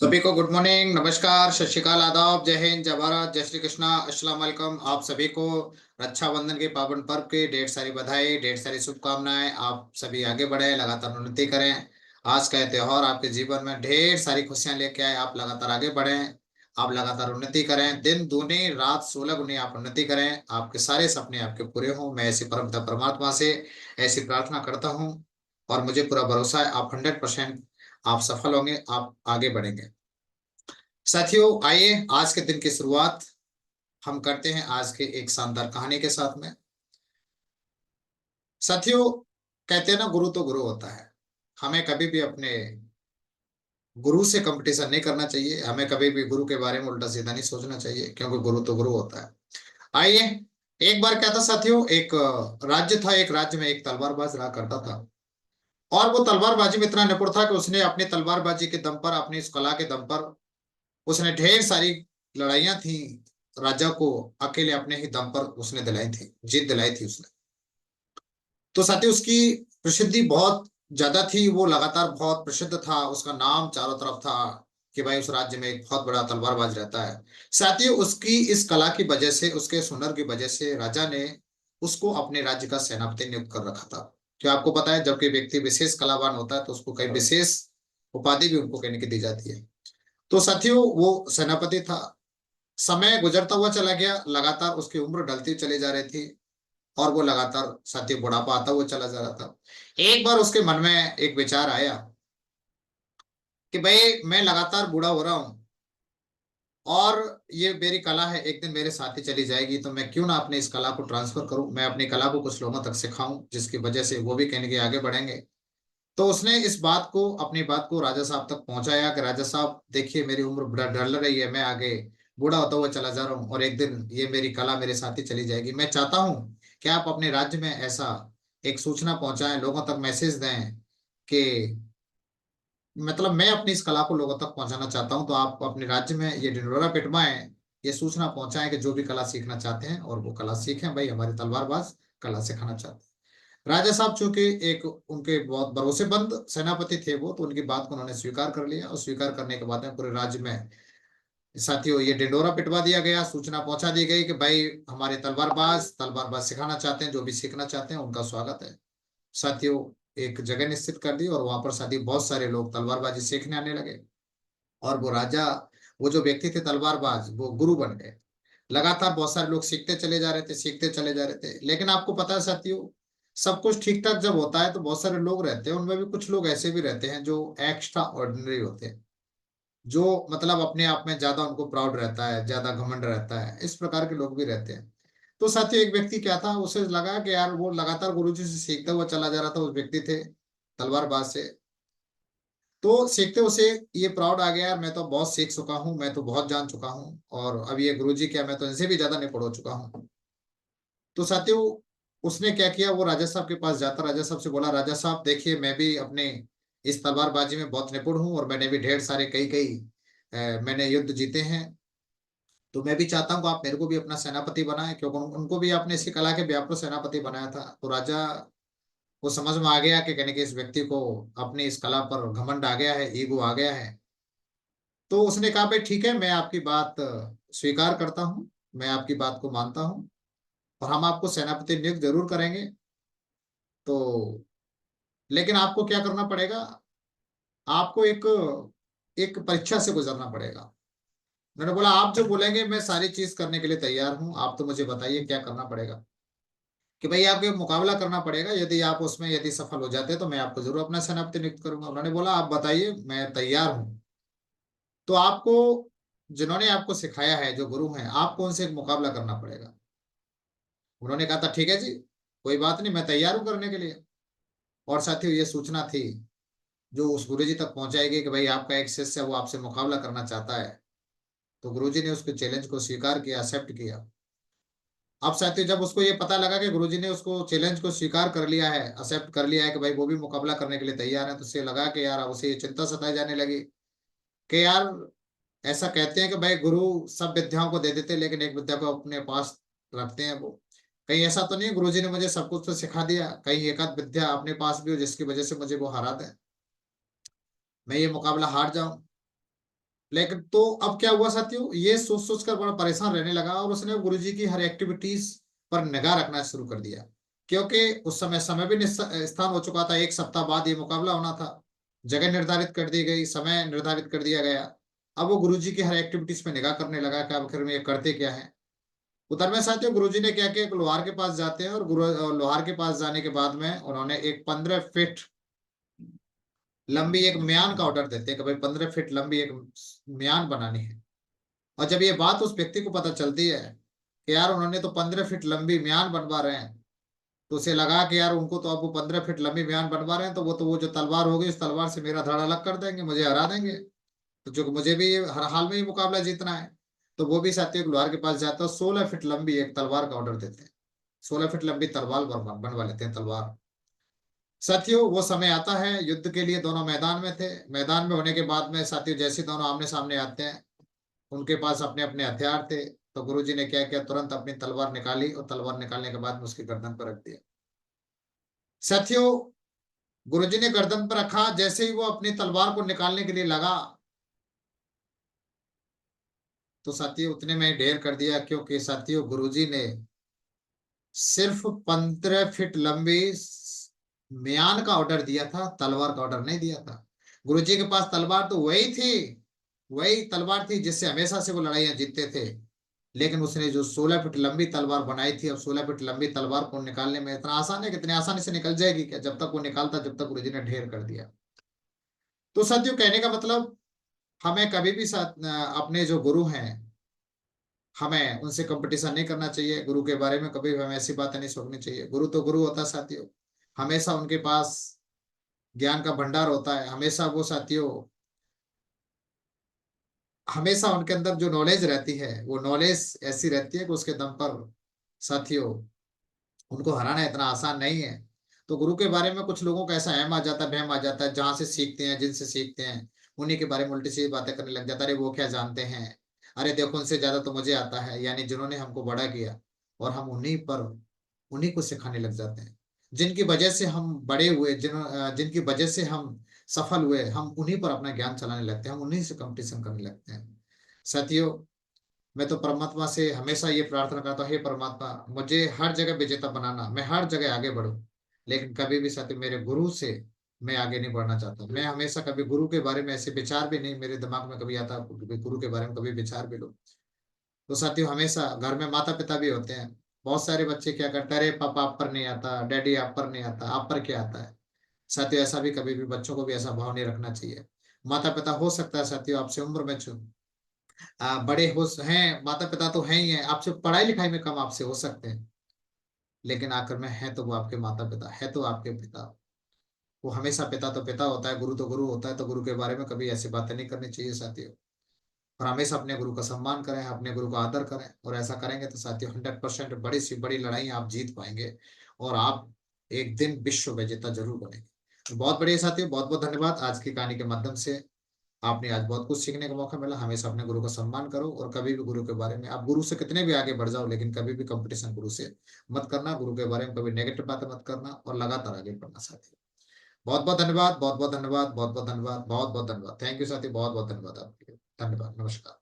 सभी को good morning, नमस्कार, सत श्री अकाल, आदाब, जय हिंद, जय भारत, जय श्री कृष्णा, अस्सलाम वालेकुम। आप सभी को रक्षाबंधन के पावन पर्व की ढेर सारी बधाई, ढेर सारी शुभकामनाएं। आप सभी आगे बढ़े, लगातार उन्नति करें। आज का यह त्योहार आपके जीवन में ढेर सारी खुशियां लेके आए। आप लगातार आगे बढ़ें, आप लगातार उन्नति करें, दिन दूनी रात 16 गुनी आप उन्नति करें। आपके सारे सपने आपके पूरे हों, मैं ऐसी परमपिता परमात्मा से ऐसी प्रार्थना करता हूँ। और मुझे पूरा भरोसा है आप 100% आप सफल होंगे, आप आगे बढ़ेंगे। साथियों, आइए आज के दिन की शुरुआत हम करते हैं आज के एक शानदार कहानी के साथ में। साथियों, कहते हैं ना, गुरु तो गुरु होता है। हमें कभी भी अपने गुरु से कंपटीशन नहीं करना चाहिए। हमें कभी भी गुरु के बारे में उल्टा सीधा नहीं सोचना चाहिए, क्योंकि गुरु तो गुरु होता है। आइए, एक बार क्या था साथियों, एक राज्य था। एक राज्य में एक तलवारबाज रहा करता था। और वो तलवारबाजी में इतना निपुण था कि उसने अपनी तलवारबाजी के दम पर, अपनी इस कला के दम पर उसने ढेर सारी लड़ाइयां थी। राजा को अकेले अपने ही दम पर उसने दिलाई थी, जीत दिलाई थी उसने। तो साथ ही उसकी प्रसिद्धि बहुत ज्यादा थी। वो लगातार बहुत प्रसिद्ध था, उसका नाम चारों तरफ था कि भाई उस राज्य में एक बहुत बड़ा तलवारबाज रहता है। साथ ही उसकी इस कला की वजह से, उसके हुनर की वजह से राजा ने उसको अपने राज्य का सेनापति नियुक्त कर रखा था। क्या आपको पता है, जब कोई व्यक्ति विशेष कलावान होता है तो उसको कई विशेष उपाधि भी उनको कहने की दी जाती है। तो साथियों, वो सेनापति था। समय गुजरता हुआ चला गया, लगातार उसकी उम्र ढलती चली जा रही थी। और वो लगातार साथियों बुढ़ापा आता हुआ चला जा रहा था। एक बार उसके मन में एक विचार आया कि भाई मैं लगातार बूढ़ा हो रहा हूँ, और ये मेरी कला है, एक दिन मेरे साथ ही चली जाएगी, तो मैं क्यों ना अपने इस कला को ट्रांसफर करूं, मैं अपनी कला को कुछ लोगों तक सिखाऊं, जिसकी वजह से वो भी कहने के आगे बढ़ेंगे। तो उसने इस बात को, अपनी बात को राजा साहब तक पहुंचाया कि राजा साहब देखिए, मेरी उम्र ढल रही है, मैं आगे बूढ़ा होता हुआ चला जा रहा हूँ, और एक दिन ये मेरी कला मेरे साथ ही चली जाएगी। मैं चाहता हूँ कि आप अपने राज्य में ऐसा एक सूचना पहुंचाएं, लोगों तक मैसेज दें कि मतलब मैं अपनी इस कला को लोगों तक पहुंचाना चाहता हूं। तो आप अपने राज्य में ये ढिंढोरा पिटवाएं, ये सूचना पहुंचाएं कि जो भी कला सीखना चाहते हैं और वो कला सीखें। भाई हमारे तलवारबाज कला सिखाना चाहते हैं। राजा साहब चूंकि एक उनके बहुत भरोसेमंद सेनापति थे वो, तो उनकी बात को उन्होंने स्वीकार कर लिया। और स्वीकार करने के बाद में पूरे राज्य में साथियों ये ढिंडोरा पिटवा दिया गया, सूचना पहुंचा दी गई कि भाई हमारे तलवारबाज तलवारबाज सिखाना चाहते हैं, जो भी सीखना चाहते हैं उनका स्वागत है। साथियों, एक जगह निश्चित कर दी और वहां पर साथियों बहुत सारे लोग तलवारबाजी सीखने आने लगे। और वो राजा, वो जो व्यक्ति थे तलवारबाज, वो गुरु बन गए। लगातार बहुत सारे लोग सीखते चले जा रहे थे, सीखते चले जा रहे थे। लेकिन आपको पता है साथियों, सब कुछ ठीक ठाक जब होता है तो बहुत सारे लोग रहते हैं, उनमें भी कुछ लोग ऐसे भी रहते हैं जो एक्स्ट्रा ऑर्डिनरी होते हैं, जो मतलब अपने आप में ज्यादा उनको प्राउड रहता है, ज्यादा घमंड रहता है। इस प्रकार के लोग भी रहते हैं। तो साथियों, एक व्यक्ति क्या था, उसे लगा कि यार वो लगातार गुरुजी से सीखता हुआ चला जा रहा था। उस व्यक्ति थे तलवारबाज से। तो सीखते उसे ये प्राउड आ गया, यार मैं तो बहुत सीख चुका हूँ, मैं तो बहुत जान चुका हूँ, और अब ये गुरुजी क्या, मैं तो इनसे भी ज्यादा निपुण हो चुका हूँ। तो साथियों, उसने क्या किया, वो राजा साहब के पास जाता, राजा साहब से बोला, राजा साहब देखिए, मैं भी अपने इस तलवारबाजी में बहुत निपुण हूँ, और मैंने भी ढेर सारे कई कई मैंने युद्ध जीते हैं। तो मैं भी चाहता हूँ कि आप मेरे को भी अपना सेनापति बनाएं, क्योंकि उनको भी आपने इसी कला के व्याप पर सेनापति बनाया था। तो राजा को समझ में आ गया कि कहने के इस व्यक्ति को अपनी इस कला पर घमंड आ गया है, ईगो आ गया है। तो उसने कहा भाई ठीक है, मैं आपकी बात स्वीकार करता हूँ, मैं आपकी बात को मानता हूँ, और हम आपको सेनापति नियुक्त जरूर करेंगे। तो लेकिन आपको क्या करना पड़ेगा, आपको एक एक परीक्षा से गुजरना पड़ेगा। मैंने बोला आप जो बोलेंगे मैं सारी चीज करने के लिए तैयार हूँ, आप तो मुझे बताइए क्या करना पड़ेगा। कि भाई आपको एक मुकाबला करना पड़ेगा, यदि आप उसमें यदि सफल हो जाते हैं तो मैं आपको जरूर अपना सेनापति नियुक्त करूंगा। उन्होंने बोला आप बताइए, मैं तैयार हूँ। तो आपको, जिन्होंने आपको सिखाया है, जो गुरु हैं, आपको उनसे एक मुकाबला करना पड़ेगा। उन्होंने कहा था ठीक है जी, कोई बात नहीं, मैं तैयार हूँ करने के लिए। और साथियों, ये सूचना थी जो उस गुरुजी तक पहुंचाएगी कि भाई आपका एक शिष्य है, वो आपसे मुकाबला करना चाहता है। तो गुरुजी ने उसके चैलेंज को स्वीकार किया, एक्सेप्ट किया। अब साथियों, जब उसको ये पता लगा कि गुरुजी ने उसको चैलेंज को स्वीकार कर लिया है, एक्सेप्ट कर लिया है कि भाई वो भी मुकाबला करने के लिए तैयार है, तो उसे लगा कि यार, उसे ये चिंता सताई जाने लगी कि यार, ऐसा कहते हैं कि भाई गुरु सब विद्याओं को दे देते हैं, लेकिन एक विद्या को अपने पास रखते हैं वो। कहीं ऐसा तो नहीं गुरुजी ने मुझे सब कुछ तो सिखा दिया, कहीं एक आध विद्या अपने पास भी हो जिसकी वजह से मुझे वो हरा दे, मैं ये मुकाबला हार जाऊं। लेकिन तो अब क्या हुआ साथियों, ये सोच सोच कर बड़ा परेशान रहने लगा और उसने गुरुजी की हर एक्टिविटीज पर निगाह रखना शुरू कर दिया। क्योंकि उस समय समय भी स्थान हो चुका था, 1 सप्ताह बाद ये मुकाबला होना था। जगह निर्धारित कर दी गई, समय निर्धारित कर दिया गया। अब वो गुरुजी की हर एक्टिविटीज पे निगाह करने लगा कि आखिर में ये करते क्या है। उधर में साथियों गुरुजी ने क्या किया, एक लोहार के पास जाते हैं और लोहार के पास जाने के बाद में उन्होंने एक 15 फीट लंबी एक म्यान का ऑर्डर देते हैं कि भाई 15 फीट लंबी एक म्यान बनानी है। और जब ये बात उस व्यक्ति को पता चलती है कि यार उन्होंने तो 15 फीट लंबी म्यान बनवा रहे हैं, तो उसे लगा कि यार उनको तो अब वो 15 फीट लंबी म्यान बनवा रहे हैं, तो वो जो तलवार होगी उस तलवार से मेरा धड़ अलग कर देंगे, मुझे हरा देंगे। तो जो मुझे भी हर हाल में ही मुकाबला जीतना है। तो वो भी साथियों एक लोहार के पास जाता है, 16 फीट लंबी एक तलवार का ऑर्डर देते हैं। 16 फीट लंबी तलवार बनवा लेते हैं तलवार। साथियों वो समय आता है युद्ध के लिए, दोनों मैदान में थे। मैदान में होने के बाद में साथियों जैसे दोनों आमने सामने आते हैं, उनके पास अपने अपने हथियार थे। तो गुरुजी ने क्या किया, तुरंत अपनी तलवार निकाली और तलवार निकालने के बाद में उसकी गर्दन पर रख दिया। साथियों गुरुजी ने गर्दन पर रखा, जैसे ही वो अपनी तलवार को निकालने के लिए लगा, तो साथियों उतने में ढेर कर दिया, क्योंकि साथियों गुरुजी ने सिर्फ 15 फीट लंबी म्यान का ऑर्डर दिया था, तलवार का ऑर्डर नहीं दिया था। गुरुजी के पास तलवार तो वही थी, वही तलवार थी जिससे हमेशा से वो लड़ाइयां जीतते थे। लेकिन उसने जो 16 फीट लंबी तलवार बनाई थी, अब 16 फीट लंबी तलवार को निकालने में इतना आसान है, कितनी आसानी से निकल जाएगी क्या, जब तक वो निकालता, जब तक गुरुजी ने ढेर कर दिया। तो साथियों कहने का मतलब, हमें कभी भी साथ अपने जो गुरु हैं, हमें उनसे कंपटीशन नहीं करना चाहिए। गुरु के बारे में कभी भी हमें ऐसी बातें नहीं सोचनी चाहिए। गुरु तो गुरु होता है साथियों, हमेशा उनके पास ज्ञान का भंडार होता है। हमेशा वो साथियों, हमेशा उनके अंदर जो नॉलेज रहती है, वो नॉलेज ऐसी रहती है कि उसके दम पर साथियों उनको हराना इतना आसान नहीं है। तो गुरु के बारे में कुछ लोगों का ऐसा एम आ जाता है, वहम आ जाता है, जहां से सीखते हैं, जिनसे सीखते हैं, उन्हीं के बारे में उल्टी सीधी बातें करने लग जाता है। अरे वो क्या जानते हैं, अरे देखो उनसे ज्यादा तो मुझे आता है, यानी जिन्होंने हमको बड़ा किया और हम उन्हीं को सिखाने लग जाते हैं। जिनकी वजह से हम बड़े हुए, जिनकी वजह से हम सफल हुए, हम उन्हीं पर अपना ज्ञान चलाने लगते हैं, हम उन्हीं से कंपटीशन करने लगते हैं। साथियों मैं तो परमात्मा से हमेशा ये प्रार्थना करता हूँ, हे परमात्मा मुझे हर जगह विजेता बनाना, मैं हर जगह आगे बढ़ूं। लेकिन कभी भी साथी मेरे गुरु से मैं आगे नहीं बढ़ना चाहता। मैं हमेशा कभी गुरु के बारे में ऐसे विचार भी नहीं मेरे दिमाग में कभी आता, गुरु के बारे में कभी विचार भी लो। तो साथियों हमेशा घर में माता पिता भी होते हैं, बहुत सारे बच्चे क्या करते हैं, अरे पापा आप पर नहीं आता, डैडी आप पर नहीं आता, आप पर क्या आता है। साथियों ऐसा भी कभी भी बच्चों को भी ऐसा भाव नहीं रखना चाहिए। माता पिता हो सकता है साथियों आपसे उम्र में बड़े हो हैं, माता पिता तो हैं ही हैं, आपसे पढ़ाई लिखाई में कम आपसे हो सकते हैं, लेकिन आखिर में है तो वो आपके माता पिता, है तो आपके पिता। वो हमेशा पिता तो पिता होता है, गुरु तो गुरु होता है। तो गुरु के बारे में कभी ऐसी बातें नहीं करनी चाहिए साथियों। और हमेशा अपने गुरु का सम्मान करें, अपने गुरु का आदर करें, और ऐसा करेंगे तो साथियों 100% बड़ी सी बड़ी लड़ाई आप जीत पाएंगे, और आप एक दिन विश्व विजेता जरूर बनेंगे। तो बहुत बढ़िया साथियों, बहुत बहुत धन्यवाद। आज की कहानी के माध्यम से आपने आज बहुत कुछ सीखने का मौका मिला। हमेशा अपने गुरु का सम्मान करो, और कभी भी गुरु के बारे में, आप गुरु से कितने भी आगे बढ़ जाओ, लेकिन कभी भी कंपटीशन गुरु से मत करना। गुरु के बारे में कभी नेगेटिव बातें मत करना, और लगातार आगे बढ़ना साथी। बहुत बहुत धन्यवाद, बहुत बहुत धन्यवाद, बहुत बहुत धन्यवाद, बहुत बहुत धन्यवाद। थैंक यू साथी, बहुत बहुत धन्यवाद आपके लिए। धन्यवाद, नमस्कार।